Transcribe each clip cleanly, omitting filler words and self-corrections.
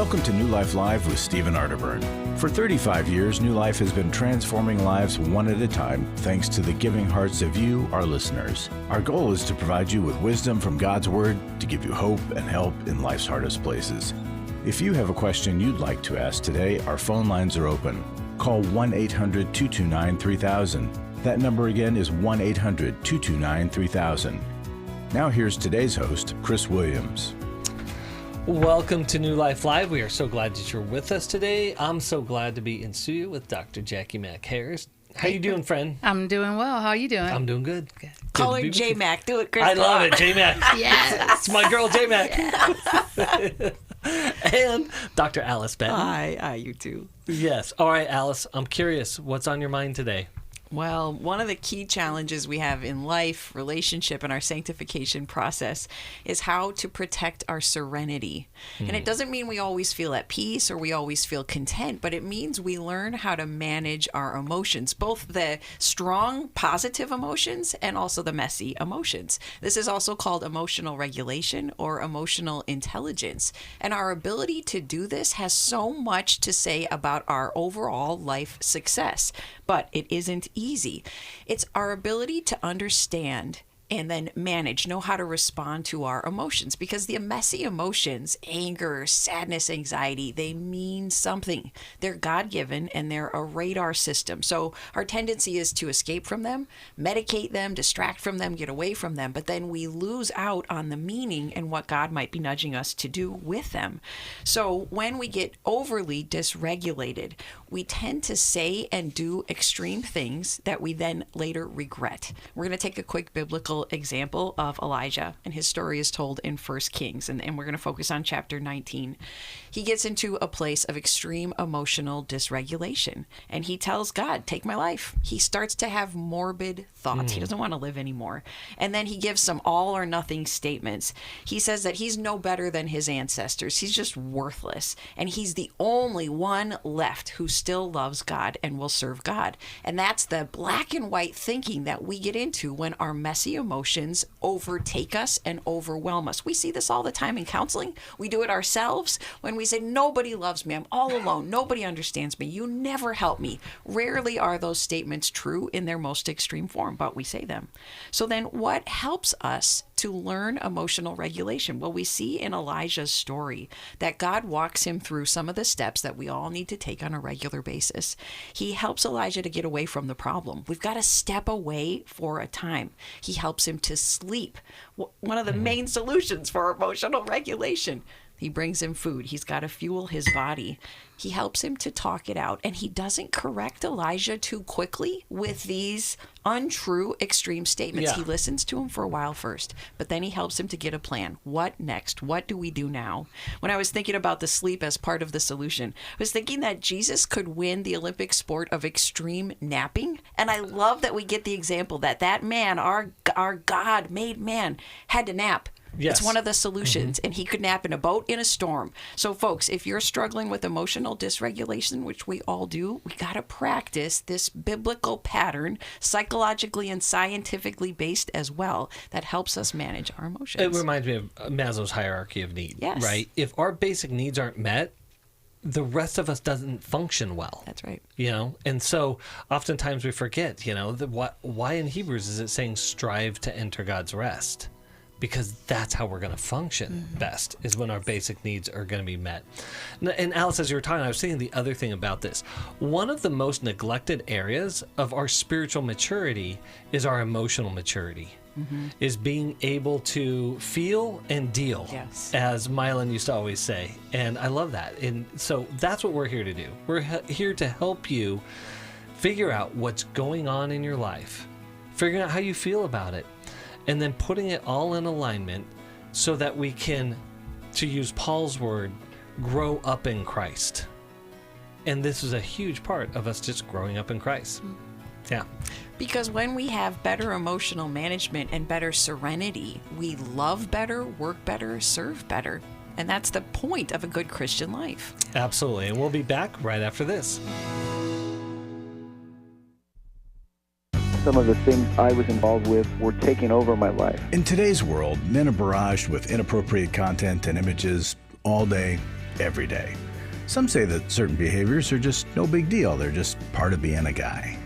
Welcome to New Life Live with Stephen Arterburn. For 35 years, New Life has been transforming lives one at a time, thanks to the giving hearts of you, our listeners. Our goal is to provide you with wisdom from God's Word to give you hope and help in life's hardest places. If you have a question you'd like to ask today, our phone lines are open. Call 1-800-229-3000. That number again is 1-800-229-3000. Now here's today's host, Chris Williams. Welcome to New Life Live. We are so glad that you're with us today. I'm so glad to be in studio with Dr. Jacqui Mack-Harris. How you doing, friend? I'm doing well. How are you doing? I'm doing good. Call her J-Mac. Do it, Chris. I love it, J-Mac. Yes. It's my girl, J-Mac. And Dr. Alice Benton. Hi, you too. Yes. All right, Alice, I'm curious. What's on your mind today? Well, one of the key challenges we have in life, relationship, and our sanctification process is how to protect our serenity. And it doesn't mean we always feel at peace or we always feel content, but it means we learn how to manage our emotions, both the strong, positive emotions and also the messy emotions. This is also called emotional regulation or emotional intelligence. And our ability to do this has so much to say about our overall life success. But it isn't easy. It's our ability to understand and then manage, know how to respond to our emotions, because the messy emotions, anger, sadness, anxiety, they mean something. They're God-given and they're a radar system. So our tendency is to escape from them, medicate them, distract from them, get away from them, but then we lose out on the meaning and what God might be nudging us to do with them. So when we get overly dysregulated, we tend to say and do extreme things that we then later regret. We're going to take a quick biblical example of Elijah, and his story is told in 1 Kings, and we're going to focus on chapter 19. He gets into a place of extreme emotional dysregulation, and he tells God, take my life. He starts to have morbid thoughts. He doesn't want to live anymore. And then he gives some all or nothing statements. He says that he's no better than his ancestors. He's just worthless, and he's the only one left who still loves God and will serve God. And that's the black and white thinking that we get into when our messy emotions overtake us and overwhelm us. We see this all the time in counseling. We do it ourselves when we say, nobody loves me. I'm all alone. Nobody understands me. You never help me. Rarely are those statements true in their most extreme form, but we say them. So then what helps us to learn emotional regulation? Well, we see in Elijah's story that God walks him through some of the steps that we all need to take on a regular basis. He helps Elijah to get away from the problem. We've got to step away for a time. He helps him to sleep. One of the main solutions for emotional regulation. He brings him food. He's got to fuel his body. He helps him to talk it out. And he doesn't correct Elijah too quickly with these untrue extreme statements. Yeah. He listens to him for a while first, but then he helps him to get a plan. What next? What do we do now? When I was thinking about the sleep as part of the solution, I was thinking that Jesus could win the Olympic sport of extreme napping. And I love that we get the example that that man, our God-made man, had to nap. Yes. It's one of the solutions, and he could nap in a boat in a storm. So, folks, if you're struggling with emotional dysregulation, which we all do, we got to practice this biblical pattern, psychologically and scientifically based as well, that helps us manage our emotions. It reminds me of Maslow's hierarchy of need, Yes. right? If our basic needs aren't met, the rest of us doesn't function well. That's right. You know, and so oftentimes we forget, you know, why in Hebrews is it saying strive to enter God's rest? Because that's how we're going to function best, is when our basic needs are going to be met. And Alice, as you were talking, I was thinking the other thing about this. One of the most neglected areas of our spiritual maturity is our emotional maturity, is being able to feel and deal, Yes. as Mylan used to always say. And I love that. And so that's what we're here to do. We're here to help you figure out what's going on in your life, figuring out how you feel about it, and then putting it all in alignment so that we can, to use Paul's word, grow up in Christ. And this is a huge part of us just growing up in Christ. Yeah. Because when we have better emotional management and better serenity, we love better, work better, serve better. And that's the point of a good Christian life. Absolutely. And we'll be back right after this. Some of the things I was involved with were taking over my life. In today's world, men are barraged with inappropriate content and images all day, every day. Some say that certain behaviors are just no big deal. They're just part of being a guy.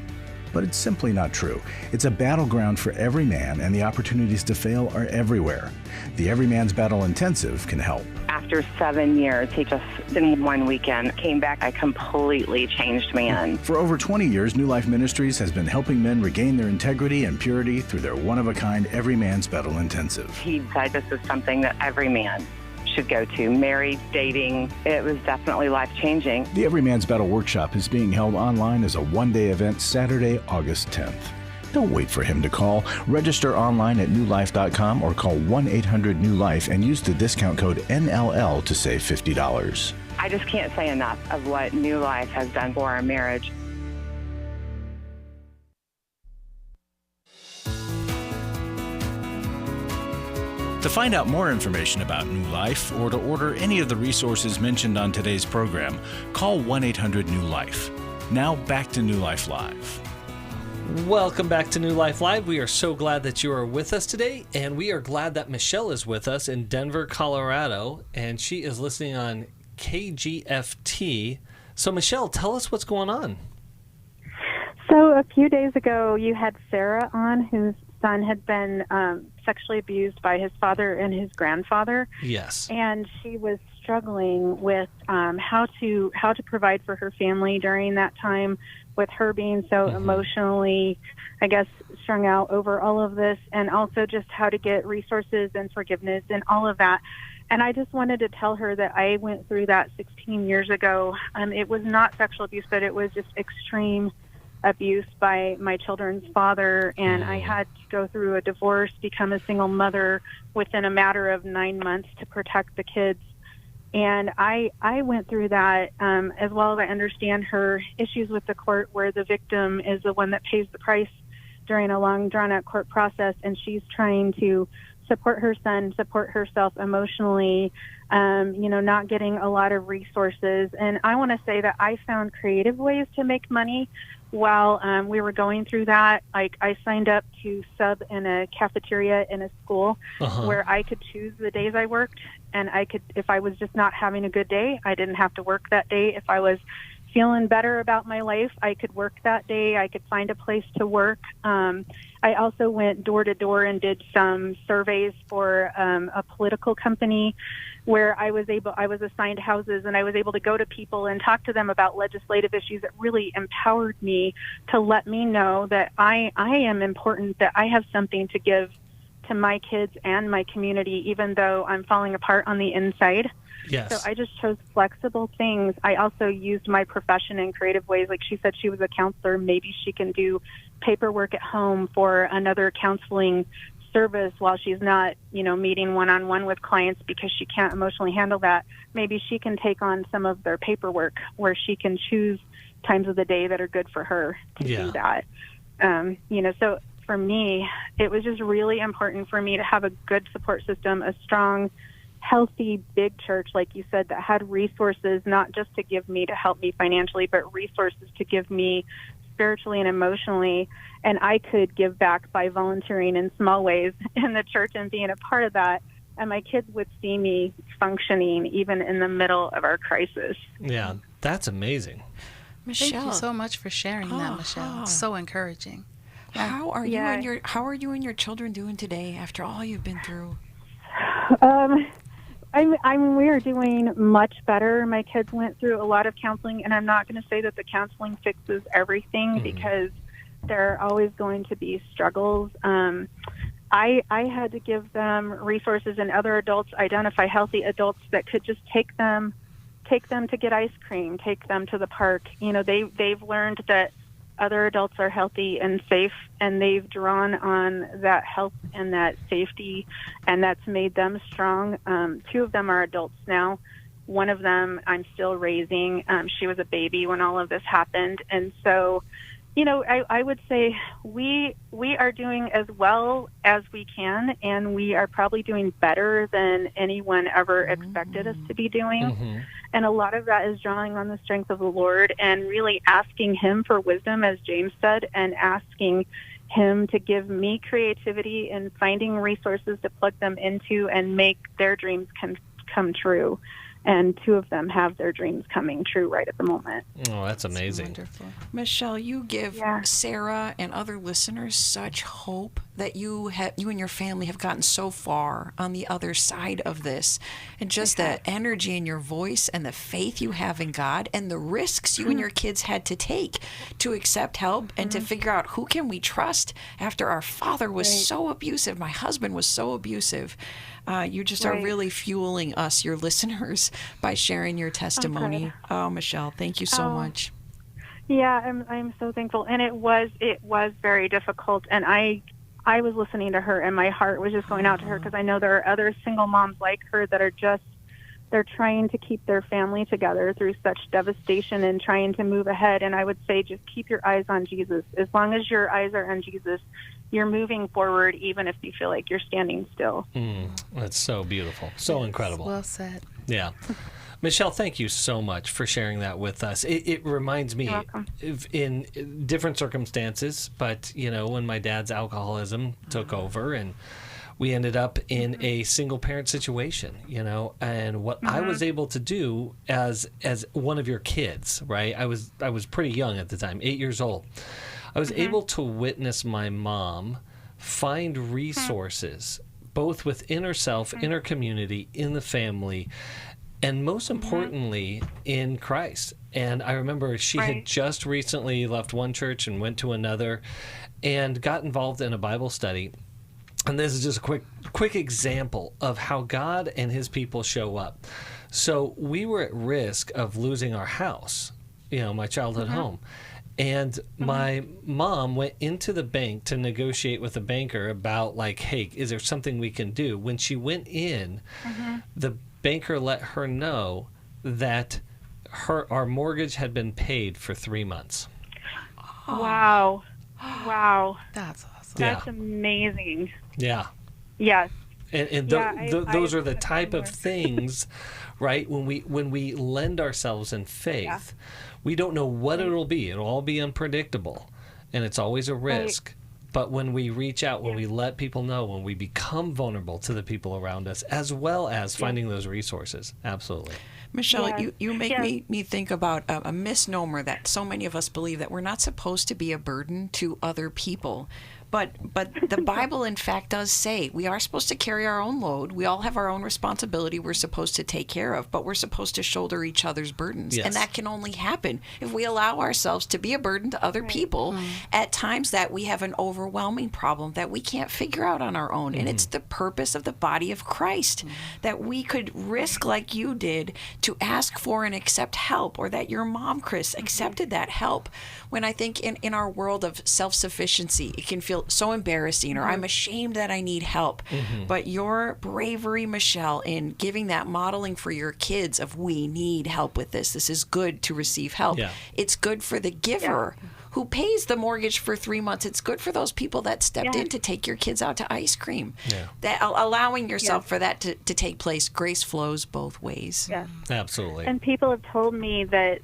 But it's simply not true. It's a battleground for every man, and the opportunities to fail are everywhere. The Every Man's Battle Intensive can help. After 7 years, he just, in one weekend, came back a completely changed man. For over 20 years, New Life Ministries has been helping men regain their integrity and purity through their one-of-a-kind Every Man's Battle Intensive. He said this is something that every man should go to. Married, dating, it was definitely life-changing. The Every Man's Battle Workshop is being held online as a one-day event Saturday, August 10th. Don't wait for him to call. Register online at newlife.com or call 1-800-NEW-LIFE and use the discount code NLL to save $50. I just can't say enough of what New Life has done for our marriage. To find out more information about New Life or to order any of the resources mentioned on today's program, call 1-800-NEW-LIFE. Now back to New Life Live. Welcome back to New Life Live. We are so glad that you are with us today, and we are glad that Michelle is with us in Denver, Colorado, and she is listening on KGFT. So, Michelle, tell us what's going on. So a few days ago, you had Sarah on, whose son had been sexually abused by his father and his grandfather. Yes. And she was struggling with how to provide for her family during that time, with her being so emotionally, I guess, strung out over all of this, and also just how to get resources and forgiveness and all of that. And I just wanted to tell her that I went through that 16 years ago. It was not sexual abuse, but it was just extreme abuse by my children's father, and I had to go through a divorce, become a single mother within a matter of 9 months to protect the kids. And I went through that, as well as I understand her issues with the court, where the victim is the one that pays the price during a long, drawn-out court process, and she's trying to support her son, support herself emotionally, not getting a lot of resources. And I want to say that I found creative ways to make money while we were going through that. Like, I signed up to sub in a cafeteria in a school where I could choose the days I worked, and I could, if I was just not having a good day, I didn't have to work that day. If I was feeling better about my life, I could work that day. I could find a place to work. I also went door to door and did some surveys for a political company where I was assigned houses, and I was able to go to people and talk to them about legislative issues that really empowered me to let me know that I am important, that I have something to give to my kids and my community, even though I'm falling apart on the inside. Yes. So I just chose flexible things. I also used my profession in creative ways. Like, she said she was a counselor. Maybe she can do paperwork at home for another counseling service while she's not, meeting one-on-one with clients because she can't emotionally handle that. Maybe she can take on some of their paperwork where she can choose times of the day that are good for her to do that. So for me, it was just really important for me to have a good support system, a strong, healthy, big church, like you said, that had resources, not just to give me to help me financially, but resources to give me spiritually and emotionally. And I could give back by volunteering in small ways in the church and being a part of that. And my kids would see me functioning even in the middle of our crisis. Yeah, that's amazing. Michelle, Thank you so much for sharing that, Michelle. It's so encouraging. How are you and your children doing today after all you've been through? We are doing much better. My kids went through a lot of counseling, and I'm not going to say that the counseling fixes everything because there are always going to be struggles. I had to give them resources, and other adults identify healthy adults that could just take them to get ice cream, take them to the park. They've learned that other adults are healthy and safe, and they've drawn on that health and that safety, and that's made them strong. 2 of them are adults now. One of them I'm still raising. She was a baby when all of this happened. And so, I would say we are doing as well as we can, and we are probably doing better than anyone ever expected us to be doing. And a lot of that is drawing on the strength of the Lord and really asking Him for wisdom, as James said, and asking Him to give me creativity and finding resources to plug them into and make their dreams come true. and 2 of them have their dreams coming true right at the moment. Oh, that's amazing. Wonderful. Michelle, you give Yeah. Sarah and other listeners such hope that you and your family have gotten so far on the other side of this, and just the energy in your voice and the faith you have in God and the risks you and your kids had to take to accept help and to figure out who can we trust after our father was so abusive, my husband was so abusive. You just are really fueling us, your listeners, by sharing your testimony. Oh, Michelle, thank you so much. Yeah, I'm so thankful. And it was very difficult. And I was listening to her, and my heart was just going out to her, because I know there are other single moms like her that are they're trying to keep their family together through such devastation and trying to move ahead. And I would say just keep your eyes on Jesus. As long as your eyes are on Jesus, you're moving forward, even if you feel like you're standing still. That's so beautiful. So incredible. Well said. Yeah. Michelle, thank you so much for sharing that with us. It reminds me in different circumstances, but, when my dad's alcoholism took over and we ended up in a single parent situation, and what I was able to do as one of your kids, right? I was pretty young at the time, 8 years old. I was able to witness my mom find resources, both within herself, in her community, in the family, and most importantly, in Christ. And I remember she had just recently left one church and went to another and got involved in a Bible study. And this is just a quick example of how God and his people show up. So we were at risk of losing our house, my childhood home. And my mom went into the bank to negotiate with the banker about, hey, is there something we can do? When she went in, the banker let her know that our mortgage had been paid for 3 months. Wow. That's awesome. That's amazing. Yeah. Yes. And those are the type of things, right? When we lend ourselves in faith, we don't know what it'll be. It'll all be unpredictable, and it's always a risk. But when we reach out, when we let people know, when we become vulnerable to the people around us, as well as finding those resources, absolutely. Michelle, you make me think about a misnomer that so many of us believe, that we're not supposed to be a burden to other people. But the Bible, in fact, does say we are supposed to carry our own load. We all have our own responsibility we're supposed to take care of, but we're supposed to shoulder each other's burdens. Yes. And that can only happen if we allow ourselves to be a burden to other people at times that we have an overwhelming problem that we can't figure out on our own. And it's the purpose of the body of Christ, that we could risk, like you did, to ask for and accept help, or that your mom, Chris, accepted that help. When I think in our world of self-sufficiency, it can feel so embarrassing, or I'm ashamed that I need help. But your bravery, Michelle, in giving that modeling for your kids of, we need help with this. This is good to receive help. Yeah. It's good for the giver who pays the mortgage for 3 months. It's good for those people that stepped in to take your kids out to ice cream. That allowing yourself for that to take place. Grace flows both ways. Yeah. Absolutely. And people have told me that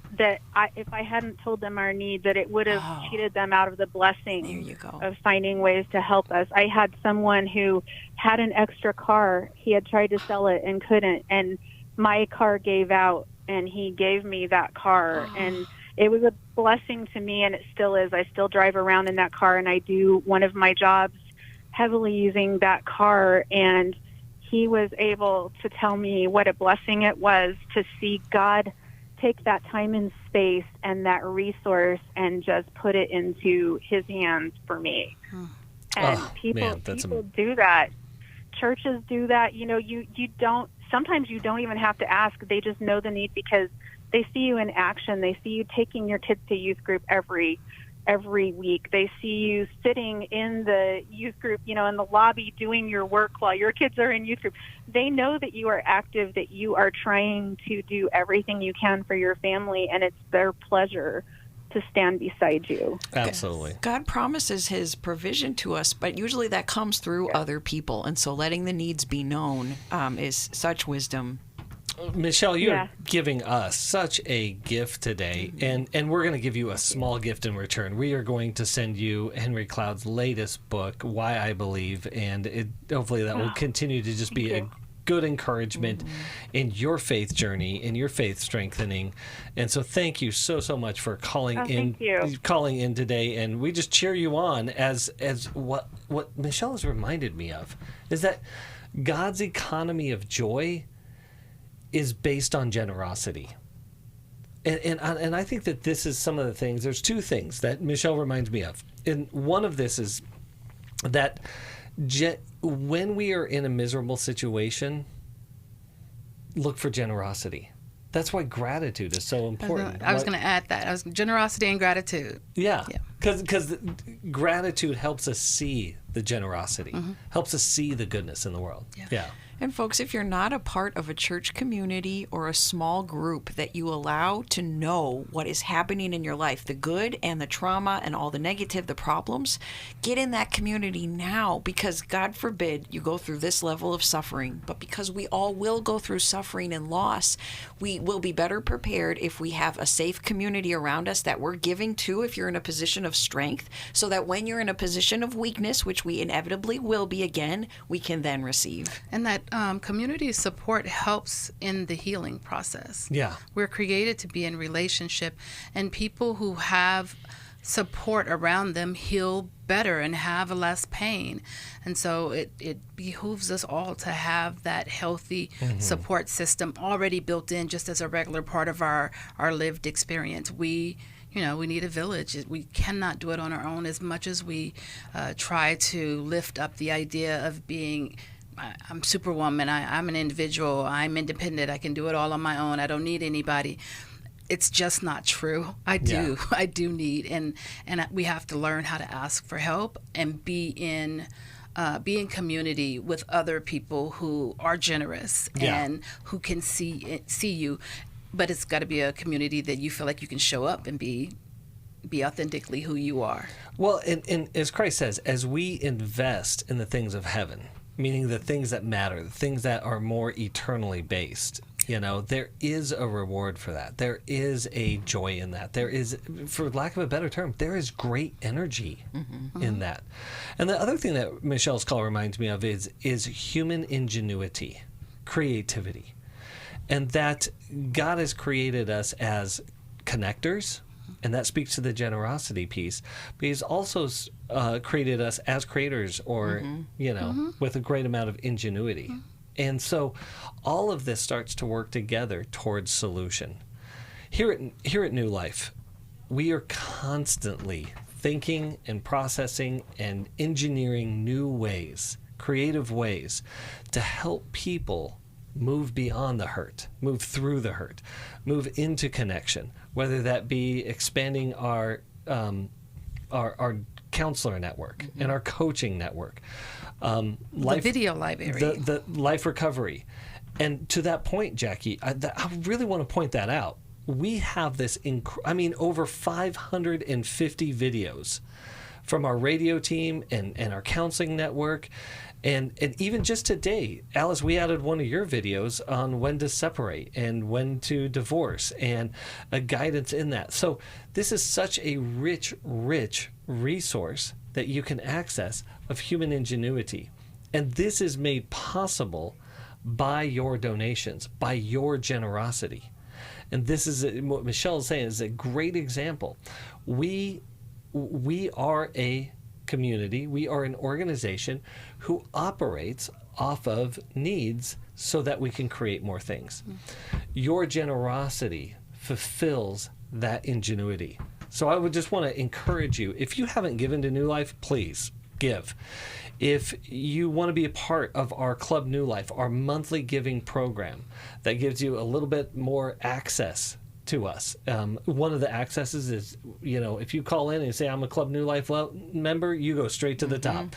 if I hadn't told them our need, that it would have cheated them out of the blessing There you go. of finding ways to help us. I had someone who had an extra car. He had tried to sell it and couldn't, and my car gave out, and he gave me that car. And it was a blessing to me, and it still is. I still drive around in that car, and I do one of my jobs heavily using that car. And he was able to tell me what a blessing it was to see God take that time and space and that resource and just put it into his hands for me. And people do that. Churches do that. You don't, sometimes you don't even have to ask. They just know the need because they see you in action. They see you taking your kids to youth group every week. They see you sitting in the youth group, in the lobby doing your work while your kids are in youth group. They know that you are active, that you are trying to do everything you can for your family, and it's their pleasure to stand beside you. Absolutely. God promises his provision to us, but usually that comes through other people. And so letting the needs be known is such wisdom. Michelle, you're giving us such a gift today, and we're going to give you a small gift in return. We are going to send you Henry Cloud's latest book, Why I Believe, and hopefully that will continue to just be good encouragement in your faith journey, in your faith strengthening. And so thank you so much for calling thank you. calling in today. And we just cheer you on as what Michelle has reminded me of is that God's economy of joy is based on generosity. And I think that this is some of the things. There's two things that Michelle reminds me of. And one of this is that when we are in a miserable situation, look for generosity. That's why gratitude is so important. I was going to add that. Generosity and gratitude. Yeah. Because gratitude helps us see the generosity, helps us see the goodness in the world. Yeah. And folks, if you're not a part of a church community or a small group that you allow to know what is happening in your life, the good and the trauma and all the negative, the problems, get in that community now, because God forbid you go through this level of suffering. But because we all will go through suffering and loss, we will be better prepared if we have a safe community around us that we're giving to if you're in a position of strength, so that when you're in a position of weakness, which we inevitably will be again, we can then receive. And that community support helps in the healing process. Yeah. We're created to be in relationship, and people who have support around them heal better and have less pain. And so it behooves us all to have that healthy support system already built in, just as a regular part of our lived experience. We need a village. We cannot do it on our own, as much as we try to lift up the idea of being I'm Superwoman, I'm an individual, I'm independent, I can do it all on my own, I don't need anybody. It's just not true. I do need, and we have to learn how to ask for help and be in community with other people who are generous and who can see you. But it's got to be a community that you feel like you can show up and be authentically who you are. Well, and as Christ says, as we invest in the things of heaven, meaning the things that matter, the things that are more eternally based, there is a reward for that. There is a joy in that. There is, for lack of a better term, there is great energy in that. And the other thing that Michelle's call reminds me of is human ingenuity, creativity, and that God has created us as connectors. And that speaks to the generosity piece. But he's also created us as creators, or, with a great amount of ingenuity. And so all of this starts to work together towards solution. Here at New Life, we are constantly thinking and processing and engineering new ways, creative ways, to help people move beyond the hurt, move through the hurt, move into connection, whether that be expanding our counselor network and our coaching network, the video library, the life recovery. And to that point, Jacqui, I really want to point that out. We have this, over 550 videos from our radio team and our counseling network. And even just today, Alice, we added one of your videos on when to separate and when to divorce, and a guidance in that. So this is such a rich resource that you can access of human ingenuity. And this is made possible by your donations, by your generosity. And this is what Michelle is saying is a great example. We are a community, we are an organization who operates off of needs so that we can create more things. Your generosity fulfills that ingenuity. So I would just want to encourage you, if you haven't given to New Life, please give. If you want to be a part of our Club New Life, our monthly giving program that gives you a little bit more access to us. One of the accesses is, if you call in and say, I'm a Club New Life member, you go straight to the top.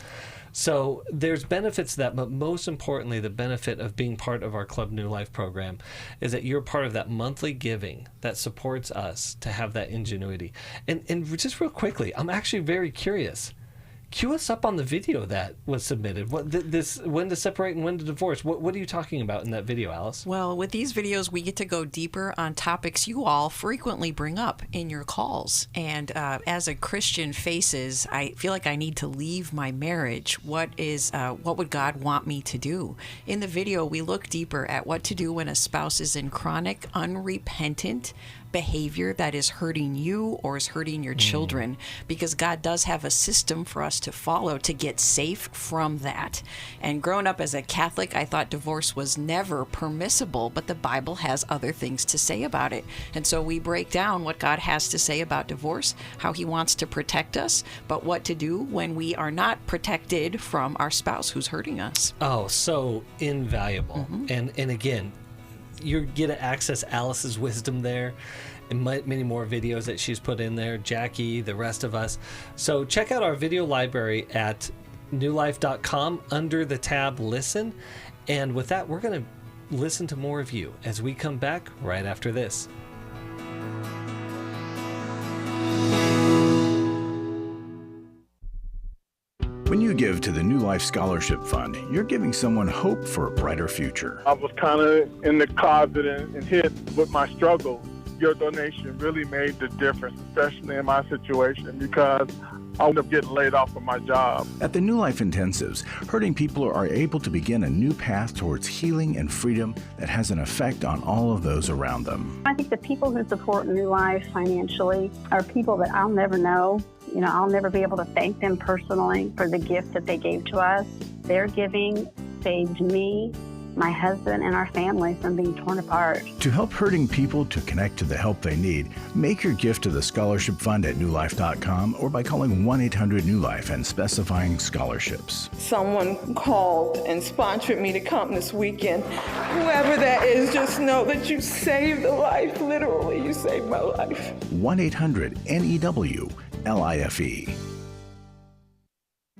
So there's benefits to that, but most importantly, the benefit of being part of our Club New Life program is that you're part of that monthly giving that supports us to have that ingenuity. And just real quickly, I'm actually very curious. Cue us up on the video that was submitted. This when to separate and when to divorce. What are you talking about in that video, Alice? Well, with these videos, we get to go deeper on topics you all frequently bring up in your calls. And as a Christian faces, I feel like I need to leave my marriage. What would God want me to do? In the video, we look deeper at what to do when a spouse is in chronic, unrepentant behavior that is hurting you or is hurting your children, because God does have a system for us to follow to get safe from that. And growing up as a Catholic, I thought divorce was never permissible, but the Bible has other things to say about it. And so we break down what God has to say about divorce, how he wants to protect us, but what to do when we are not protected from our spouse who's hurting us. Oh, so invaluable. And again, you get to access Alice's wisdom there and many more videos that she's put in there, Jacqui, the rest of us. So check out our video library at newlife.com under the tab Listen. And with that, we're going to listen to more of you as we come back right after this. When you give to the New Life Scholarship Fund, you're giving someone hope for a brighter future. I was kind of in the closet and hid with my struggle. Your donation really made the difference, especially in my situation, because I would up getting laid off from my job. At the New Life Intensives, hurting people are able to begin a new path towards healing and freedom that has an effect on all of those around them. I think the people who support New Life financially are people that I'll never know. You know, I'll never be able to thank them personally for the gift that they gave to us. Their giving saved me, my husband, and our family from being torn apart. To help hurting people to connect to the help they need, make your gift to the Scholarship Fund at newlife.com or by calling 1-800-NEW-LIFE and specifying scholarships. Someone called and sponsored me to come this weekend. Whoever that is, just know that you saved a life. Literally, you saved my life. 1-800-NEW-LIFE.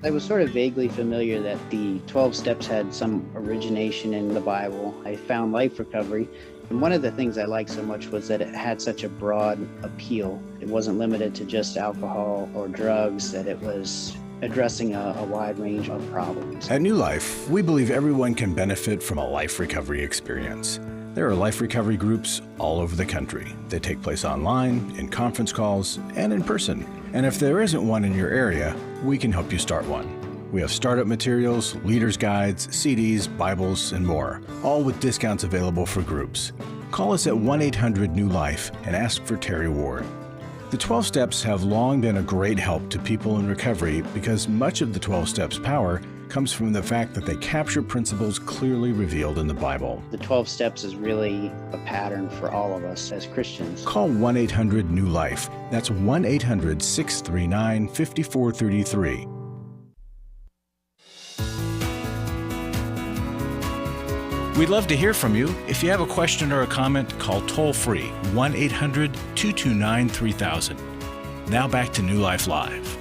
I was sort of vaguely familiar that the 12 steps had some origination in the Bible. I found Life Recovery, and one of the things I liked so much was that it had such a broad appeal. It wasn't limited to just alcohol or drugs, that it was addressing a wide range of problems. At New Life, we believe everyone can benefit from a life recovery experience. There are life recovery groups all over the country. They take place online, in conference calls, and in person. And if there isn't one in your area, we can help you start one. We have startup materials, leaders' guides, CDs, Bibles, and more, all with discounts available for groups. Call us at 1-800-NEW-LIFE and ask for Terry Ward. The 12 Steps have long been a great help to people in recovery because much of the 12 Steps' power comes from the fact that they capture principles clearly revealed in the Bible. The 12 steps is really a pattern for all of us as Christians. Call 1-800-NEW-LIFE. That's 1-800-639-5433. We'd love to hear from you. If you have a question or a comment, call toll-free 1-800-229-3000. Now back to New Life Live.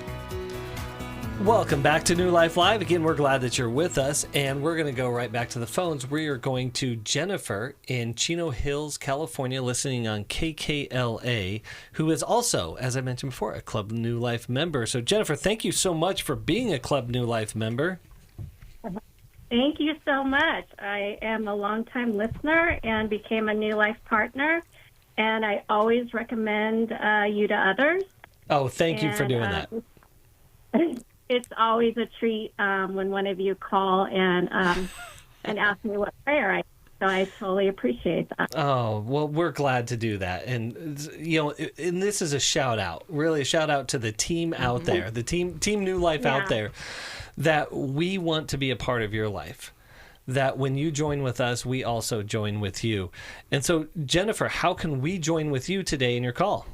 Welcome back to New Life Live. Again, we're glad that you're with us, and we're going to go right back to the phones. We are going to Jennifer in Chino Hills, California, listening on KKLA, who is also, as I mentioned before, a Club New Life member. So, Jennifer, thank you so much for being a Club New Life member. Thank you so much. I am a longtime listener and became a New Life partner, and I always recommend you to others. Oh, thank you for doing that. It's always a treat when one of you call and ask me what prayer I. So I totally appreciate that. Oh, well, we're glad to do that. And, you know, and this is a shout out, really a shout out to the team out there, the team New Life out there, that we want to be a part of your life. That when you join with us, we also join with you. And so, Jennifer, how can we join with you today in your call?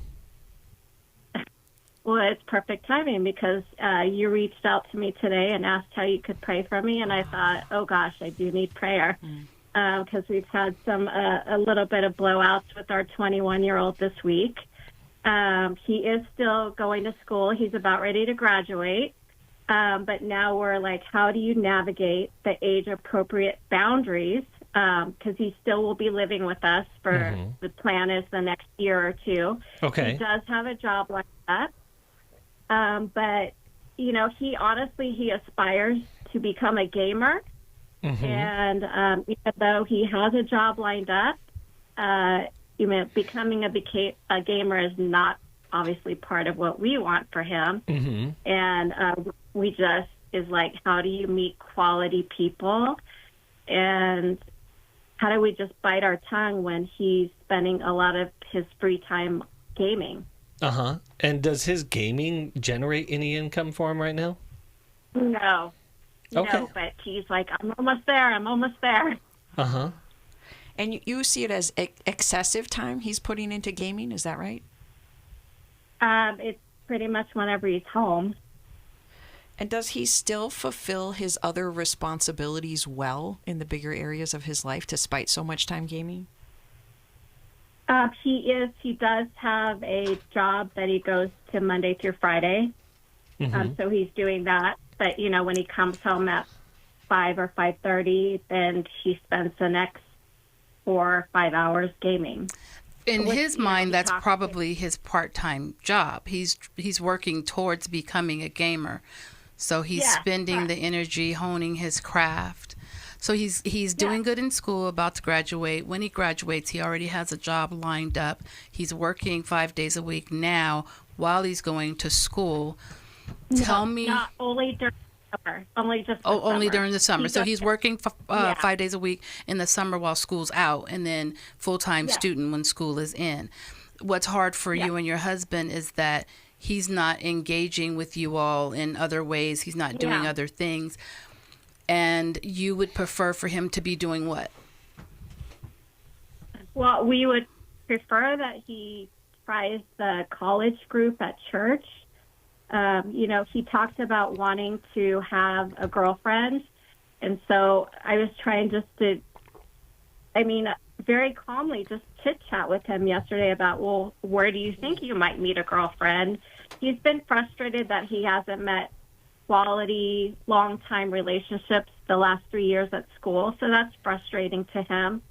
Well, it's perfect timing because you reached out to me today and asked how you could pray for me, and I thought, oh gosh, I do need prayer because we've had a little bit of blowouts with our 21-year-old this week. He is still going to school. He's about ready to graduate, but now we're like, how do you navigate the age-appropriate boundaries? Because he still will be living with us for the plan is the next year or two. Okay. He does have a job like that. But, he aspires to become a gamer. Mm-hmm. And even though he has a job lined up, becoming a gamer is not obviously part of what we want for him. Mm-hmm. And we just is like, how do you meet quality people? And how do we just bite our tongue when he's spending a lot of his free time gaming? Uh-huh. And does his gaming generate any income for him right now? No. Okay. No, but he's like, I'm almost there. Uh-huh. And you see it as excessive time he's putting into gaming, is that right? It's pretty much whenever he's home. And does he still fulfill his other responsibilities well in the bigger areas of his life despite so much time gaming? He does have a job that he goes to Monday through Friday. Mm-hmm. So he's doing that. But, when he comes home at 5 or 5:30, then he spends the next 4 or 5 hours gaming. In his mind, that's probably his part-time job. He's working towards becoming a gamer. So he's spending the energy honing his craft. So he's doing good in school, about to graduate. When he graduates, he already has a job lined up. He's working 5 days a week now while he's going to school. Tell me. Not only during the summer. Only during the summer. So he's working 5 days a week in the summer while school's out, and then full-time student when school is in. What's hard for you and your husband is that he's not engaging with you all in other ways. He's not doing other things. And you would prefer for him to be doing what? Well, we would prefer that he tries the college group at church. He talked about wanting to have a girlfriend. And so I was trying very calmly just chit-chat with him yesterday about, well, where do you think you might meet a girlfriend? He's been frustrated that he hasn't met quality, long-time relationships the last 3 years at school. So that's frustrating to him.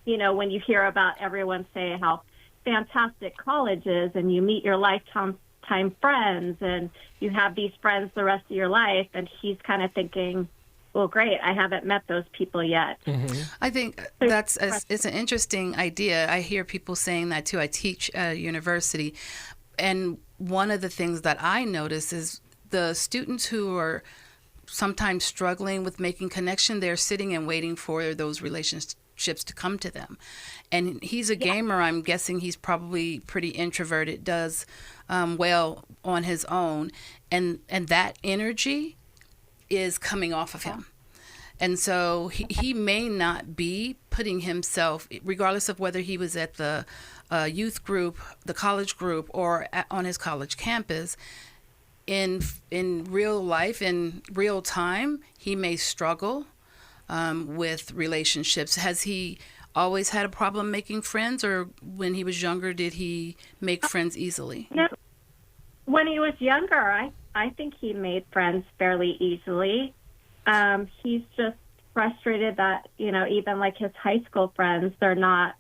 When you hear about everyone say how fantastic college is and you meet your lifetime friends and you have these friends the rest of your life, and he's kind of thinking, well, great, I haven't met those people yet. Mm-hmm. I think it's an interesting idea. I hear people saying that too. I teach at a university, and one of the things that I notice is the students who are sometimes struggling with making connection, they're sitting and waiting for those relationships to come to them. And he's a gamer. I'm guessing he's probably pretty introverted, does well on his own. And that energy is coming off of him. And so he may not be putting himself, regardless of whether he was at the youth group, the college group, or on his college campus, in real life, in real time, he may struggle with relationships. Has he always had a problem making friends, or when he was younger, did he make friends easily? No. When he was younger, I think he made friends fairly easily. He's just frustrated that, even like his high school friends, they're not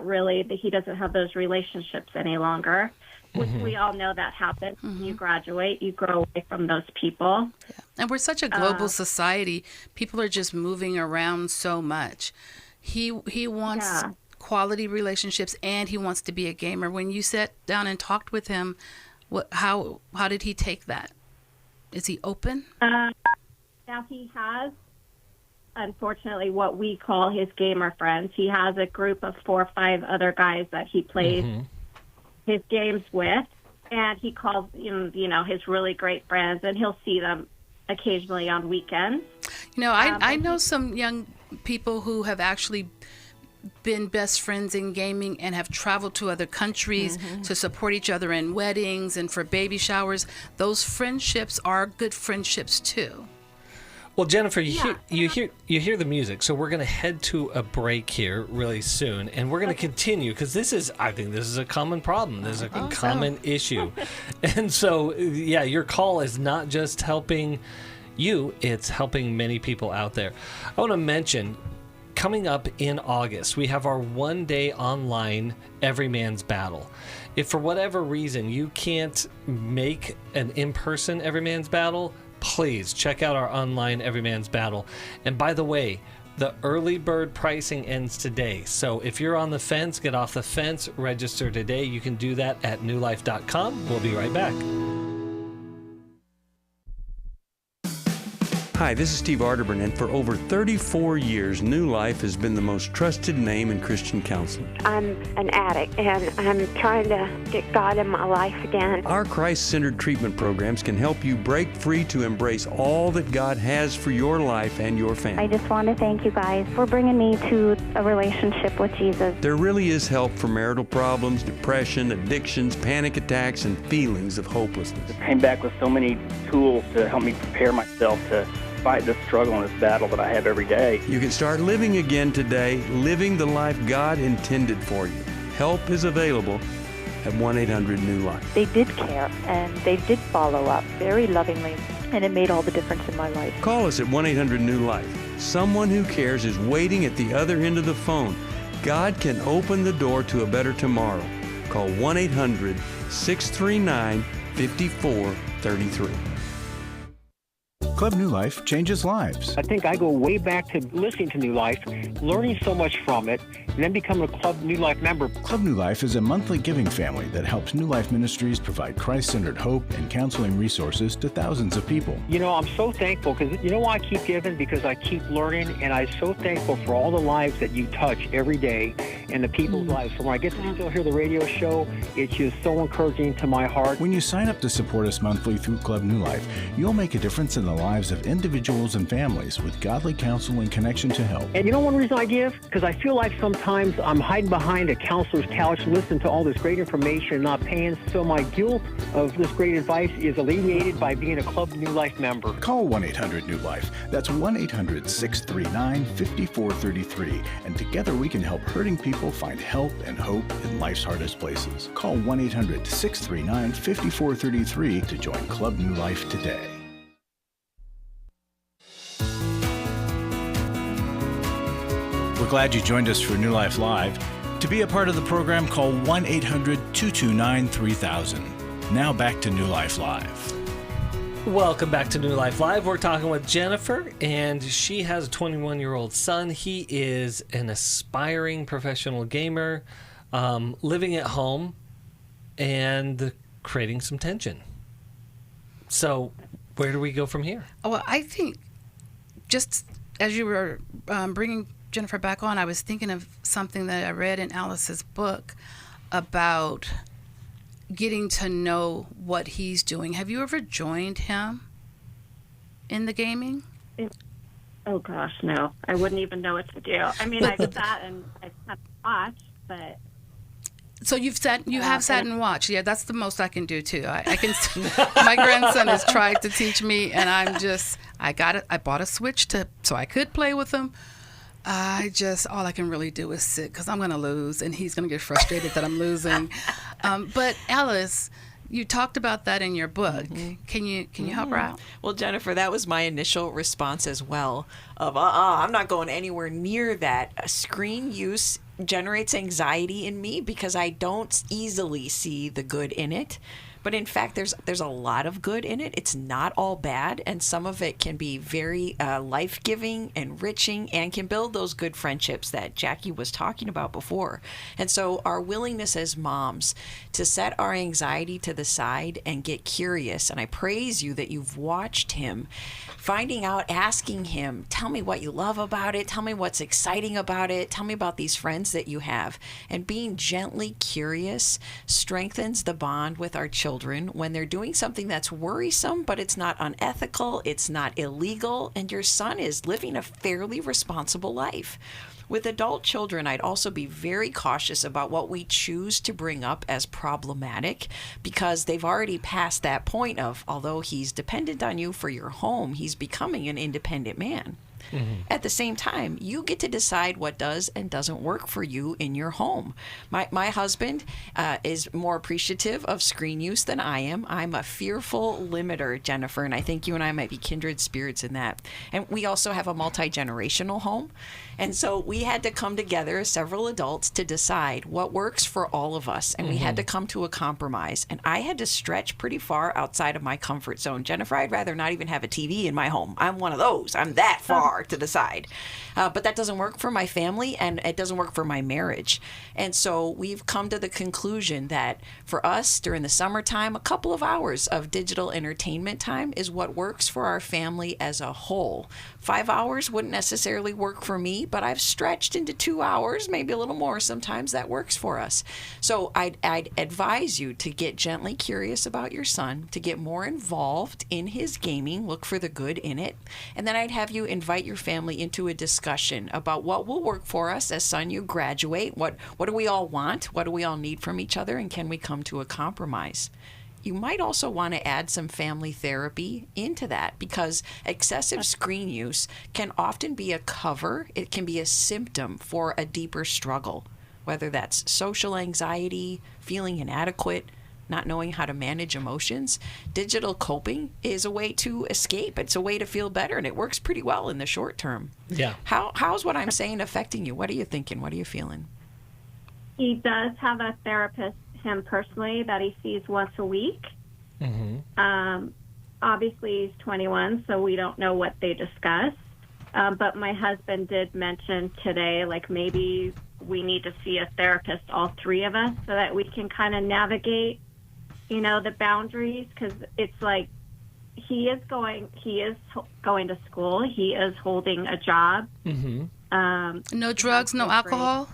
really, he doesn't have those relationships any longer, which we all know that happens. When you graduate, you grow away from those people. Yeah. And we're such a global society. People are just moving around so much. He wants quality relationships, and he wants to be a gamer. When you sat down and talked with him, how did he take that? Is he open? Now he has, unfortunately, what we call his gamer friends. He has a group of 4 or 5 other guys that he plays his games with, and he calls his really great friends, and he'll see them occasionally on weekends. I know some young people who have actually been best friends in gaming and have traveled to other countries to support each other in weddings and for baby showers. Those friendships are good friendships too. Well, Jennifer, you hear the music, so we're going to head to a break here really soon, and we're going to continue, because I think this is a common problem. This is a common issue. And so, your call is not just helping you, it's helping many people out there. I want to mention, coming up in August, we have our one-day online Every Man's Battle. If for whatever reason you can't make an in-person Every Man's Battle, please check out our online Every Man's Battle. And by the way, the early bird pricing ends today. So if you're on the fence, get off the fence, register today. You can do that at newlife.com. We'll be right back. Hi, this is Steve Arterburn, and for over 34 years, New Life has been the most trusted name in Christian counseling. I'm an addict, and I'm trying to get God in my life again. Our Christ-centered treatment programs can help you break free to embrace all that God has for your life and your family. I just want to thank you guys for bringing me to a relationship with Jesus. There really is help for marital problems, depression, addictions, panic attacks, and feelings of hopelessness. I came back with so many tools to help me prepare myself to fight this struggle and this battle that I have every day. You can start living again today, living the life God intended for you. Help is available at 1-800-NEW-LIFE. They did care, and they did follow up very lovingly, and it made all the difference in my life. Call us at 1-800-NEW-LIFE. Someone who cares is waiting at the other end of the phone. God can open the door to a better tomorrow. Call 1-800-639-5433. Club New Life changes lives. I think I go way back to listening to New Life, learning so much from it, and then becoming a Club New Life member. Club New Life is a monthly giving family that helps New Life Ministries provide Christ-centered hope and counseling resources to thousands of people. You know, I'm so thankful because, you know why I keep giving? Because I keep learning, and I'm so thankful for all the lives that you touch every day and the people's lives. So when I get to still hear the radio show, it's just so encouraging to my heart. When you sign up to support us monthly through Club New Life, you'll make a difference in the lives of individuals and families with godly counsel and connection to help. And you know one reason I give? Because I feel like sometimes I'm hiding behind a counselor's couch, listening to all this great information and not paying. So my guilt of this great advice is alleviated by being a Club New Life member. Call 1-800-NEW-LIFE. That's 1-800-639-5433. And together we can help hurting people find help and hope in life's hardest places. Call 1-800-639-5433 to join Club New Life today. We're glad you joined us for New Life Live. To be a part of the program, call 1-800-229-3000. Now back to New Life Live. Welcome back to New Life Live. We're talking with Jennifer, and she has a 21-year-old son. He is an aspiring professional gamer, living at home and creating some tension. So where do we go from here? Well, I think just as you were bringing Jennifer back on, I was thinking of something that I read in Alice's book about getting to know what he's doing. Have you ever joined him in the gaming? Oh gosh, no. I wouldn't even know what to do. I mean, I've sat and I've watched, but. So you have sat and watched. Yeah, that's the most I can do too. I can. My grandson has tried to teach me, and I bought a Switch so I could play with him. All I can really do is sit because I'm going to lose, and he's going to get frustrated that I'm losing. But Alice, you talked about that in your book. Mm-hmm. Can you help her out? Well, Jennifer, that was my initial response as well. Of I'm not going anywhere near that. Screen use generates anxiety in me because I don't easily see the good in it. But in fact, there's a lot of good in it. It's not all bad, and some of it can be very life-giving, enriching, and can build those good friendships that Jacqui was talking about before. And so our willingness as moms to set our anxiety to the side and get curious, and I praise you that you've watched him, finding out, asking him, tell me what you love about it, tell me what's exciting about it, tell me about these friends that you have. And being gently curious strengthens the bond with our children when they're doing something that's worrisome, but it's not unethical, it's not illegal, and your son is living a fairly responsible life. With adult children, I'd also be very cautious about what we choose to bring up as problematic, because they've already passed that point of, although he's dependent on you for your home, he's becoming an independent man. Mm-hmm. At the same time, you get to decide what does and doesn't work for you in your home. My husband is more appreciative of screen use than I am. I'm a fearful limiter, Jennifer, and I think you and I might be kindred spirits in that. And we also have a multi-generational home. And so we had to come together as several adults to decide what works for all of us. And we had to come to a compromise. And I had to stretch pretty far outside of my comfort zone. Jennifer, I'd rather not even have a TV in my home. I'm one of those. I'm that far to the side. But that doesn't work for my family, and it doesn't work for my marriage. And so we've come to the conclusion that for us during the summertime, a couple of hours of digital entertainment time is what works for our family as a whole. 5 hours wouldn't necessarily work for me, but I've stretched into 2 hours, maybe a little more sometimes. That works for us. So I'd advise you to get gently curious about your son, to get more involved in his gaming, look for the good in it, and then I'd have you invite your family into a discussion about what will work for us as son you graduate. What do we all want? What do we all need from each other? And can we come to a compromise? You might also want to add some family therapy into that, because excessive screen use can often be a cover. It can be a symptom for a deeper struggle, whether that's social anxiety, feeling inadequate, not knowing how to manage emotions. Digital coping is a way to escape. It's a way to feel better, and it works pretty well in the short term. Yeah. How's what I'm saying affecting you? What are you thinking? What are you feeling? He does have a therapist, him personally, that he sees once a week. Mm-hmm. Obviously, he's 21, so we don't know what they discuss. But my husband did mention today, like, maybe we need to see a therapist, all three of us, so that we can kind of navigate, the boundaries, because it's like he is going to school. He is holding a job. Mm-hmm. No drugs, no alcohol?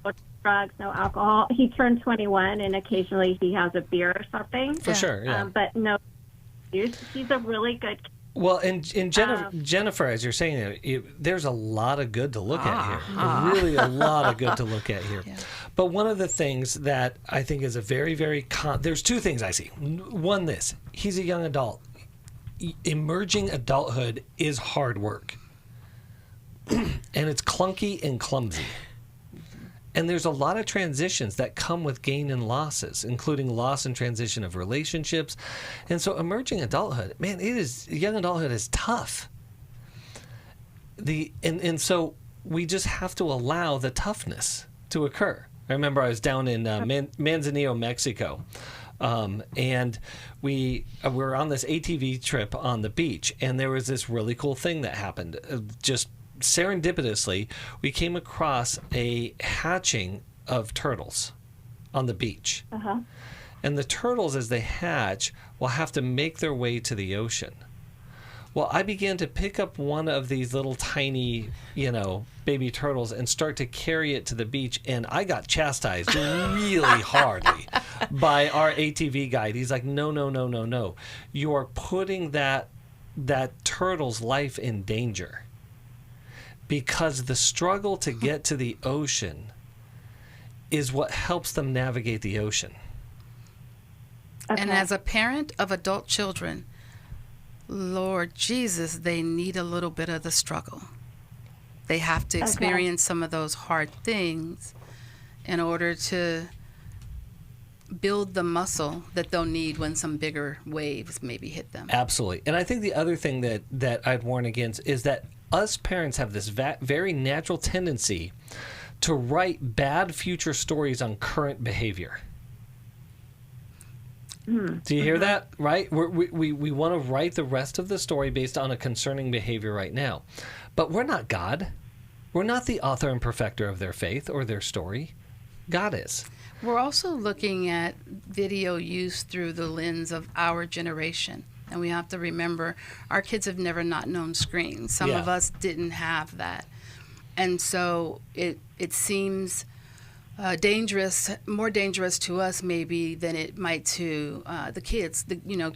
No drugs, no alcohol. He turned 21, and occasionally he has a beer or something. For sure, yeah. But no, he's a really good kid. Well, and Jennifer, as you're saying, there's a lot of good to look at here. Really a lot of good to look at here. Yeah. But one of the things that I think is a very, very... there's two things I see. One, he's a young adult. Emerging adulthood is hard work. And it's clunky and clumsy. And there's a lot of transitions that come with gain and losses, including loss and transition of relationships. And so emerging adulthood, man, young adulthood is tough. And so we just have to allow the toughness to occur. I remember I was down in Manzanillo, Mexico, and we were on this ATV trip on the beach, and there was this really cool thing that happened. Just serendipitously, we came across a hatching of turtles on the beach. Uh-huh. And the turtles, as they hatch, will have to make their way to the ocean. Well, I began to pick up one of these little tiny, baby turtles and start to carry it to the beach, and I got chastised really hardly by our ATV guide. He's like, no. You are putting that turtle's life in danger. Because the struggle to get to the ocean is what helps them navigate the ocean. Okay. And as a parent of adult children, Lord Jesus, they need a little bit of the struggle. They have to experience some of those hard things in order to build the muscle that they'll need when some bigger waves maybe hit them. Absolutely. And I think the other thing that I'd warn against is that us parents have this very natural tendency to write bad future stories on current behavior. Do you hear that? Right? We want to write the rest of the story based on a concerning behavior right now. But we're not God. We're not the author and perfecter of their faith or their story. God is. We're also looking at video use through the lens of our generation. And we have to remember, our kids have never not known screens. Some of us didn't have that. And so it seems more dangerous to us maybe than it might to the kids.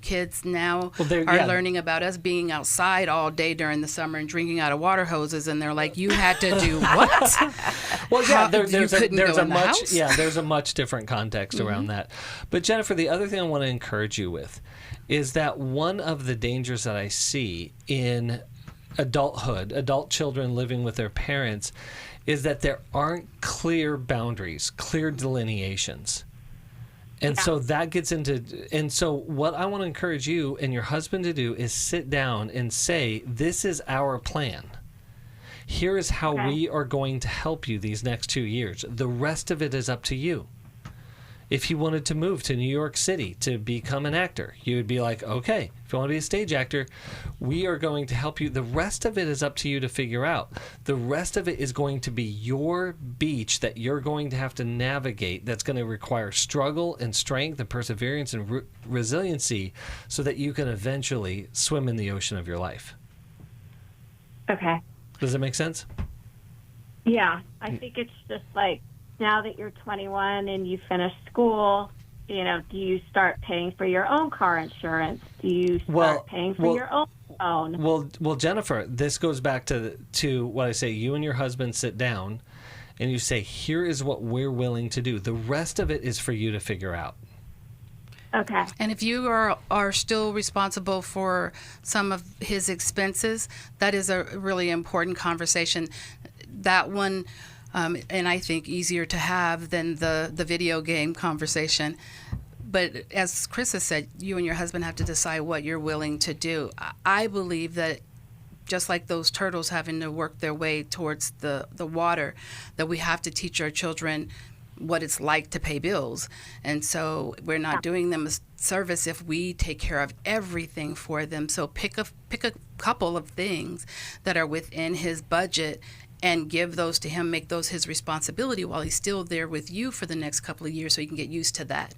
Kids now are learning about us being outside all day during the summer and drinking out of water hoses, and they're like, "You had to do what?" Well, yeah, there's a much different context around that. But Jennifer, the other thing I want to encourage you with is that one of the dangers that I see in adulthood, adult children living with their parents, is that there aren't clear boundaries, clear delineations. And so that gets into, and so what I want to encourage you and your husband to do is sit down and say, this is our plan. Here is how we are going to help you these next 2 years. The rest of it is up to you. If you wanted to move to New York City to become an actor, you would be like, okay, if you want to be a stage actor, we are going to help you. The rest of it is up to you to figure out. The rest of it is going to be your beach that you're going to have to navigate, that's going to require struggle and strength and perseverance and resiliency so that you can eventually swim in the ocean of your life. Okay. Does that make sense? Yeah, I think it's just like, now that you're 21 and you finish school, do you start paying for your own car insurance? Do you start paying for your own phone? Well, Jennifer, this goes back to what I say. You and your husband sit down and you say, here is what we're willing to do. The rest of it is for you to figure out. Okay. And if you are still responsible for some of his expenses, that is a really important conversation. That one... and I think easier to have than the video game conversation. But as Chris has said, you and your husband have to decide what you're willing to do. I believe that just like those turtles having to work their way towards the water, that we have to teach our children what it's like to pay bills. And so we're not doing them a service if we take care of everything for them. So pick a couple of things that are within his budget and give those to him, make those his responsibility while he's still there with you for the next couple of years so he can get used to that.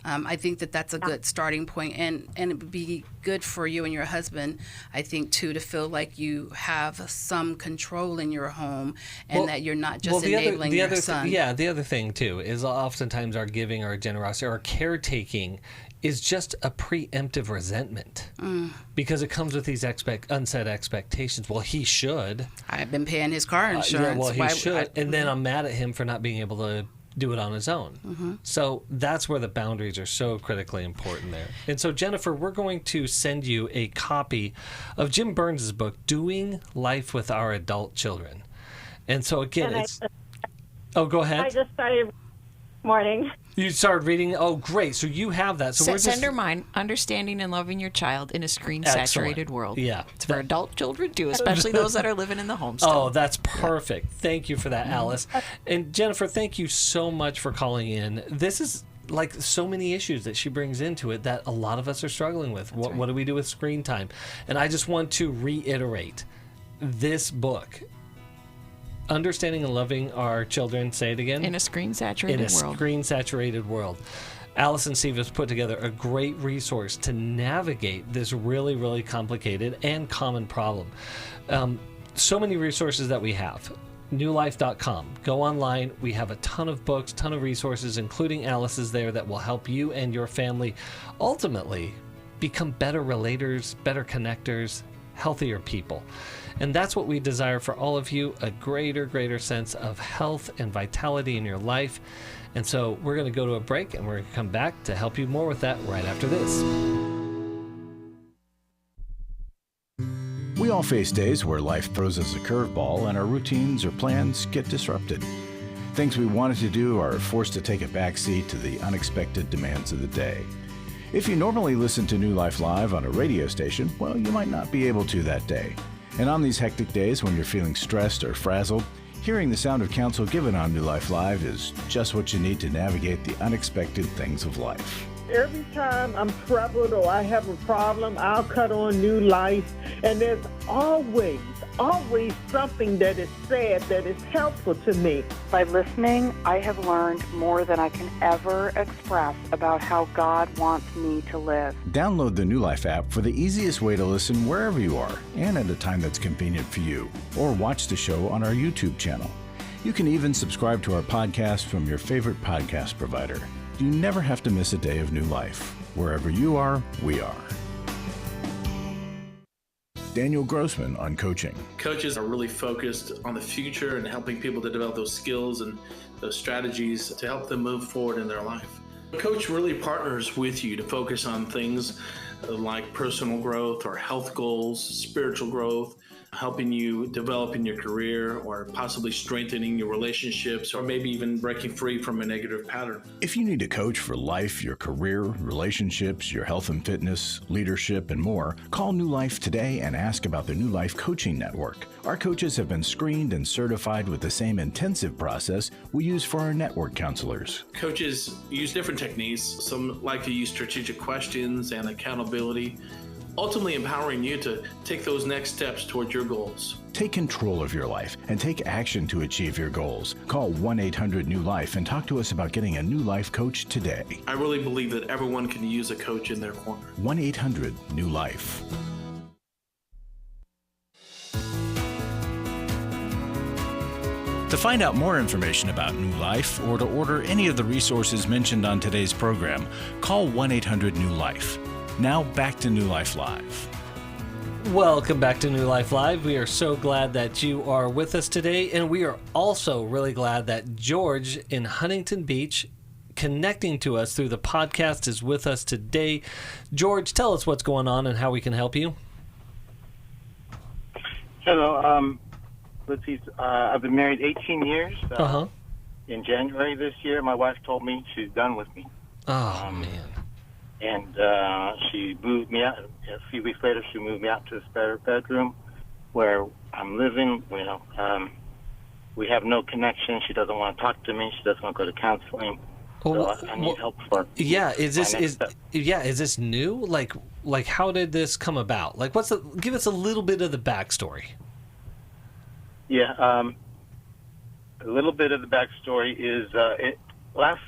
I think that's a good starting point, and it would be good for you and your husband, I think, too, to feel like you have some control in your home and that you're not just enabling your son. The other thing, too, is oftentimes our giving, our generosity, our caretaking is just a preemptive resentment because it comes with these unset expectations. Well, he should. I've been paying his car insurance. He should. And then I'm mad at him for not being able to do it on his own. So that's where the boundaries are so critically important there. And so, Jennifer, we're going to send you a copy of Jim Burns' book, Doing Life with Our Adult Children. And so, again, go ahead. I just started morning. You started reading? Oh, great. So you have that. So send her mine, Understanding and Loving Your Child in a Screen-Saturated World. Yeah. It's for adult children, too, especially those that are living in the home still. Oh, that's perfect. Thank you for that, Alice. And Jennifer, thank you so much for calling in. This is like so many issues that she brings into it that a lot of us are struggling with. What do we do with screen time? And I just want to reiterate this book, Understanding and Loving Our Children, say it again. In a screen-saturated world. In a screen-saturated world. Alice and Steve has put together a great resource to navigate this really, really complicated and common problem. So many resources that we have. newlife.com. Go online. We have a ton of books, ton of resources, including Alice's there, that will help you and your family ultimately become better relators, better connectors, healthier people. And that's what we desire for all of you, a greater sense of health and vitality in your life. And so we're going to go to a break, and we're going to come back to help you more with that right after this. We all face days where life throws us a curveball and our routines or plans get disrupted. Things we wanted to do are forced to take a backseat to the unexpected demands of the day. If you normally listen to New Life Live on a radio station, well, you might not be able to that day. And on these hectic days when you're feeling stressed or frazzled, hearing the sound of counsel given on New Life Live is just what you need to navigate the unexpected things of life. Every time I'm troubled or I have a problem, I'll cut on New Life, and there's always something that is said that is helpful to me. By listening, I have learned more than I can ever express about how God wants me to live. Download the New Life app for the easiest way to listen wherever you are and at a time that's convenient for you. Or watch the show on our YouTube channel. You can even subscribe to our podcast from your favorite podcast provider. You never have to miss a day of new life. Wherever you are, we are. Daniel Grossman on coaching. Coaches are really focused on the future and helping people to develop those skills and those strategies to help them move forward in their life. A coach really partners with you to focus on things like personal growth or health goals, spiritual growth, helping you develop in your career or possibly strengthening your relationships or maybe even breaking free from a negative pattern. If you need a coach for life, your career, relationships, your health and fitness, leadership, and more, call New Life today and ask about the New Life Coaching Network. Our coaches have been screened and certified with the same intensive process we use for our network counselors. Coaches use different techniques. Some like to use strategic questions and accountability, ultimately empowering you to take those next steps towards your goals. Take control of your life and take action to achieve your goals. Call 1-800-NEW-LIFE and talk to us about getting a New Life coach today. I really believe that everyone can use a coach in their corner. 1-800-NEW-LIFE. To find out more information about New Life or to order any of the resources mentioned on today's program, call 1-800-NEW-LIFE. Now back to New Life Live. Welcome back to New Life Live. We are so glad that you are with us today, and we are also really glad that George in Huntington Beach, connecting to us through the podcast, is with us today. George, tell us what's going on and how we can help you. Hello. Let's see. I've been married 18 years. In January this year, my wife told me she's done with me. Oh, man. And she moved me out. A few weeks later, she moved me out to a spare bedroom where I'm living. We have no connection. She doesn't want to talk to me. She doesn't want to go to counseling. So I need help for. Yeah, is this new? Like how did this come about? Like give us a little bit of the backstory. Yeah, a little bit of the backstory is last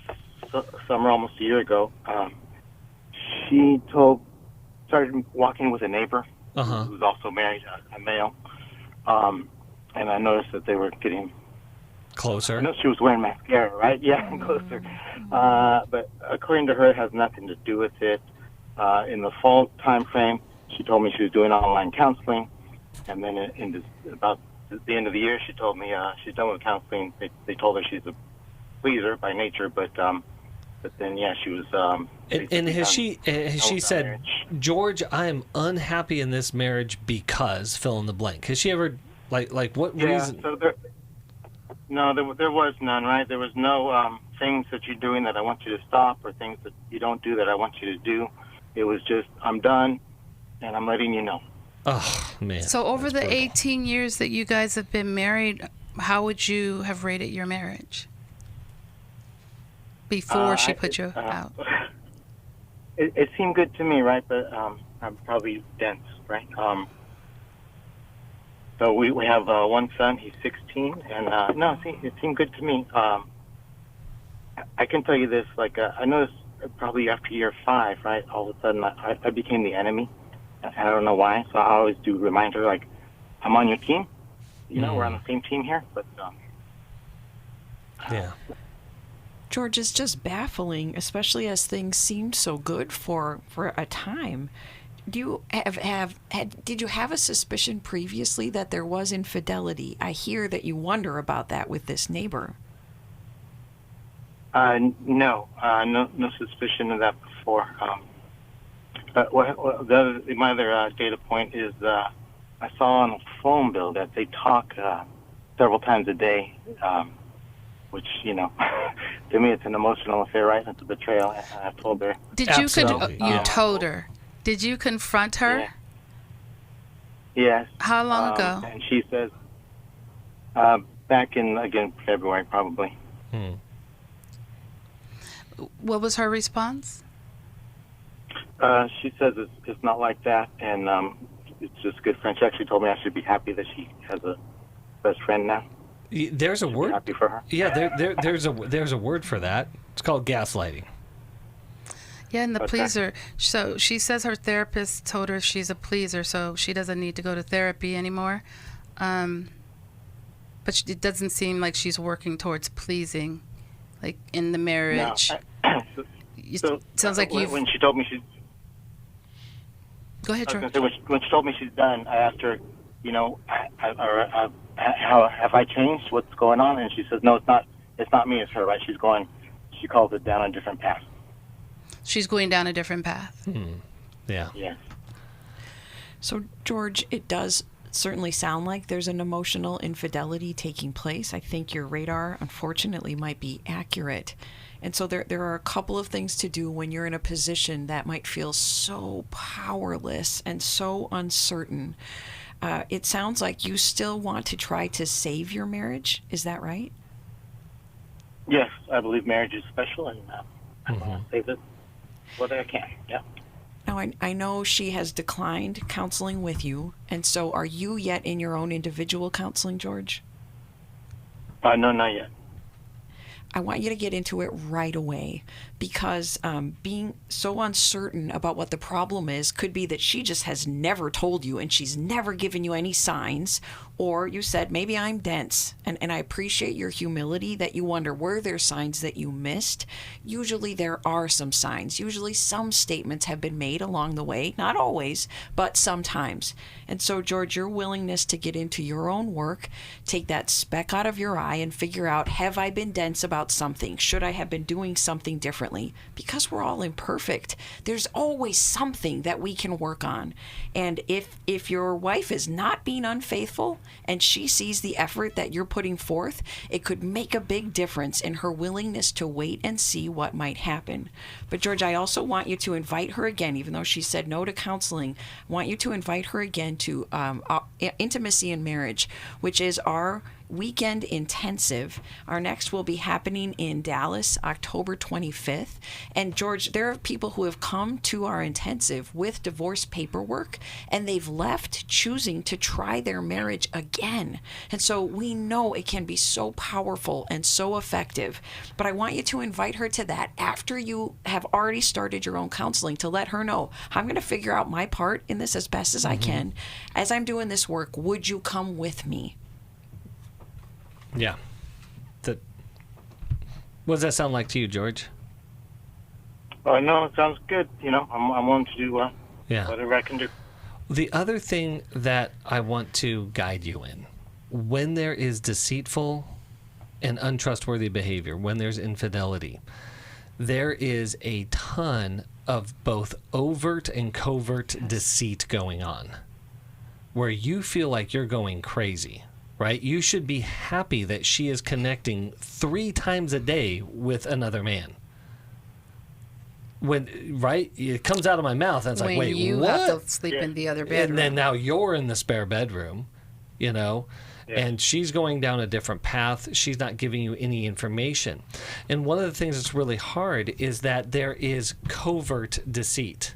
summer, almost a year ago. She started walking with a neighbor who's also married, a male, and I noticed that they were getting closer. I know she was wearing mascara, right? Yeah, closer. But according to her, it has nothing to do with it. In the fall time frame, she told me she was doing online counseling, and then about the end of the year, she told me she's done with counseling. They told her she's a pleaser by nature, but then she was. And has she said, marriage. George, I am unhappy in this marriage because fill in the blank. Has she ever like what reason? So there was none, right? There was no things that you're doing that I want you to stop or things that you don't do that I want you to do. It was just I'm done, and I'm letting you know. Oh man! So over the 18 years that you guys have been married, how would you have rated your marriage before she put you out? It seemed good to me, right? But I'm probably dense, right? So we have one son. He's 16, and it seemed good to me. I can tell you this, I noticed probably after year 5, right? All of a sudden, I became the enemy. I don't know why. So I always do remind her, I'm on your team. You know, we're on the same team here. But yeah. George, is just baffling, especially as things seemed so good for a time. Do you did you have a suspicion previously that there was infidelity? I hear that you wonder about that with this neighbor. No suspicion of that before. My other data point is I saw on a phone bill that they talk several times a day, which, to me it's an emotional affair, right? It's a betrayal. I told her. You told her. Did you confront her? Yeah. Yes. How long ago? And she says, back in, again, February, probably. What was her response? She says it's not like that, and it's just good friends. She actually told me I should be happy that she has a best friend now. There's a word. Happy for her. Yeah, there's a word for that. It's called gaslighting. Yeah, and the pleaser. So she says her therapist told her she's a pleaser, so she doesn't need to go to therapy anymore. But it doesn't seem like she's working towards pleasing, like in the marriage. No. Sounds like when she told me she. Go ahead, George. When she told me she's done, I asked her, how have I changed? What's going on? And she says, no, it's not. It's not me. It's her. Right? She calls it down a different path. She's going down a different path. Yeah. Yeah. So, George, it does certainly sound like there's an emotional infidelity taking place. I think your radar, unfortunately, might be accurate. And so there are a couple of things to do when you're in a position that might feel so powerless and so uncertain. It sounds like you still want to try to save your marriage. Is that right? Yes, I believe marriage is special, and I want to save it whether I can. Yeah. Now, I know she has declined counseling with you, and so are you yet in your own individual counseling, George? No, not yet. I want you to get into it right away, because being so uncertain about what the problem is could be that she just has never told you and she's never given you any signs, or you said, maybe I'm dense. And I appreciate your humility that you wonder, were there signs that you missed? Usually there are some signs. Usually some statements have been made along the way, not always, but sometimes. And so, George, your willingness to get into your own work, take that speck out of your eye and figure out, have I been dense about something? Should I have been doing something differently? Because we're all imperfect. There's always something that we can work on. And if your wife is not being unfaithful and she sees the effort that you're putting forth, it could make a big difference in her willingness to wait and see what might happen. But George, I also want you to invite her again, even though she said no to counseling, I want you to invite her again to Intimacy in Marriage, which is our weekend intensive. Our next will be happening in Dallas, October 25th. And George, there are people who have come to our intensive with divorce paperwork, and they've left choosing to try their marriage again. And so we know it can be so powerful and so effective. But I want you to invite her to that after you have already started your own counseling, to let her know, I'm going to figure out my part in this as best as I can. As I'm doing this work, would you come with me? Yeah. What does that sound like to you, George? No, it sounds good. I'm willing to do whatever I can do. The other thing that I want to guide you in, when there is deceitful and untrustworthy behavior, when there's infidelity, there is a ton of both overt and covert deceit going on, where you feel like you're going crazy. Right? You should be happy that she is connecting 3 times a day with another man. Right? It comes out of my mouth and it's like, wait, you what? have to sleep in the other bedroom. And then now you're in the spare bedroom, and she's going down a different path. She's not giving you any information. And one of the things that's really hard is that there is covert deceit.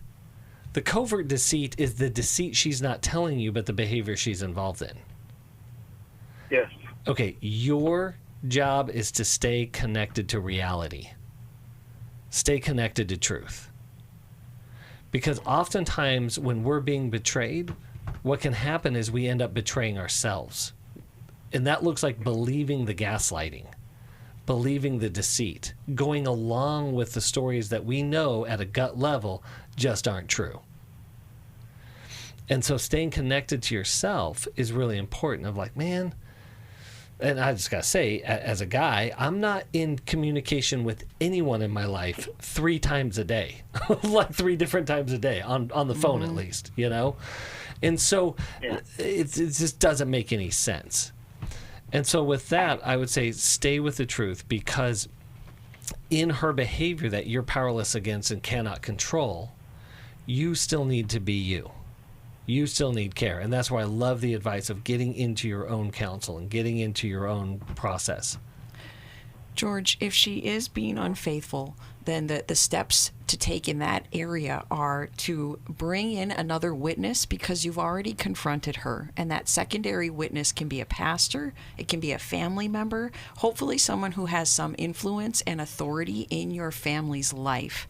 The covert deceit is the deceit she's not telling you, but the behavior she's involved in. Yes. Okay, your job is to stay connected to reality. Stay connected to truth. Because oftentimes when we're being betrayed, what can happen is we end up betraying ourselves. And that looks like believing the gaslighting, believing the deceit, going along with the stories that we know at a gut level just aren't true. And so staying connected to yourself is really important. Of like, man, and I just got to say, as a guy, I'm not in communication with anyone in my life 3 times a day, like 3 different times a day on the phone, at least, And so it just doesn't make any sense. And so with that, I would say stay with the truth, because in her behavior that you're powerless against and cannot control, you still need to be you. You still need care. And that's why I love the advice of getting into your own counsel and getting into your own process. George, if she is being unfaithful, then the steps to take in that area are to bring in another witness, because you've already confronted her. And that secondary witness can be a pastor, it can be a family member, hopefully someone who has some influence and authority in your family's life.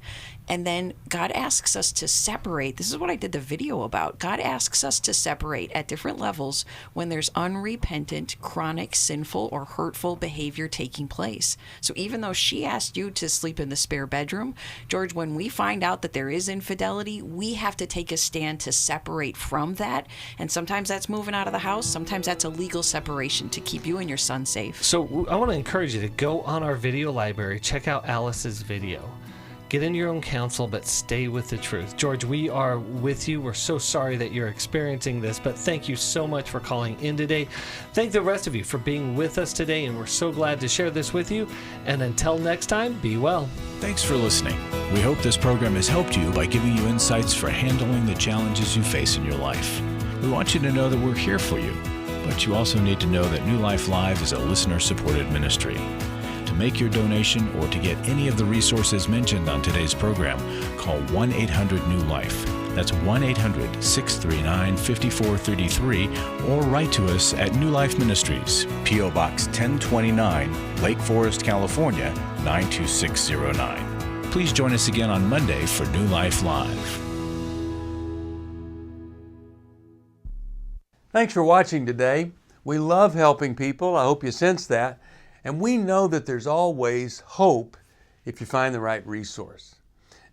And then God asks us to separate. This is what I did the video about. God asks us to separate at different levels when there's unrepentant, chronic, sinful, or hurtful behavior taking place. So even though she asked you to sleep in the spare bedroom, George, when we find out that there is infidelity, we have to take a stand to separate from that. And sometimes that's moving out of the house. Sometimes that's a legal separation to keep you and your son safe. So I want to encourage you to go on our video library, check out Alice's video. Get in your own counsel, but stay with the truth. George, we are with you. We're so sorry that you're experiencing this, but thank you so much for calling in today. Thank the rest of you for being with us today, and we're so glad to share this with you. And until next time, be well. Thanks for listening. We hope this program has helped you by giving you insights for handling the challenges you face in your life. We want you to know that we're here for you, but you also need to know that New Life Live is a listener-supported ministry. To make your donation or to get any of the resources mentioned on today's program, call 1-800-NEW-LIFE. That's 1-800-639-5433, or write to us at New Life Ministries, P.O. Box 1029, Lake Forest, California, 92609. Please join us again on Monday for New Life Live. Thanks for watching today. We love helping people. I hope you sense that. And we know that there's always hope if you find the right resource.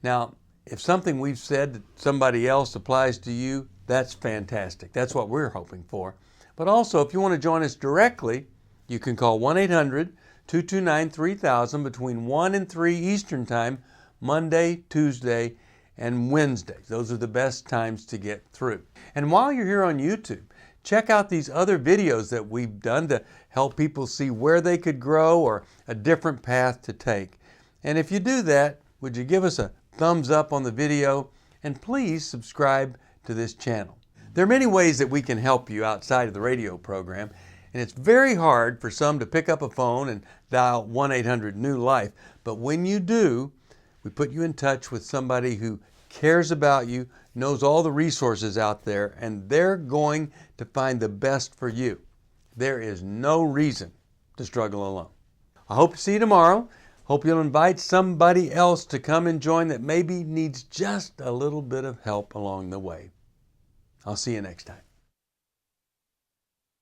Now, if something we've said to somebody else applies to you, that's fantastic. That's what we're hoping for. But also, if you want to join us directly, you can call 1-800-229-3000 between 1 and 3 Eastern Time, Monday, Tuesday, and Wednesday. Those are the best times to get through. And while you're here on YouTube, check out these other videos that we've done to help people see where they could grow or a different path to take. And if you do that, would you give us a thumbs up on the video, and please subscribe to this channel. There are many ways that we can help you outside of the radio program, and it's very hard for some to pick up a phone and dial 1-800-NEW-LIFE. But when you do, we put you in touch with somebody who cares about you, knows all the resources out there, and they're going to find the best for you. There is no reason to struggle alone. I hope to see you tomorrow. Hope you'll invite somebody else to come and join that maybe needs just a little bit of help along the way. I'll see you next time.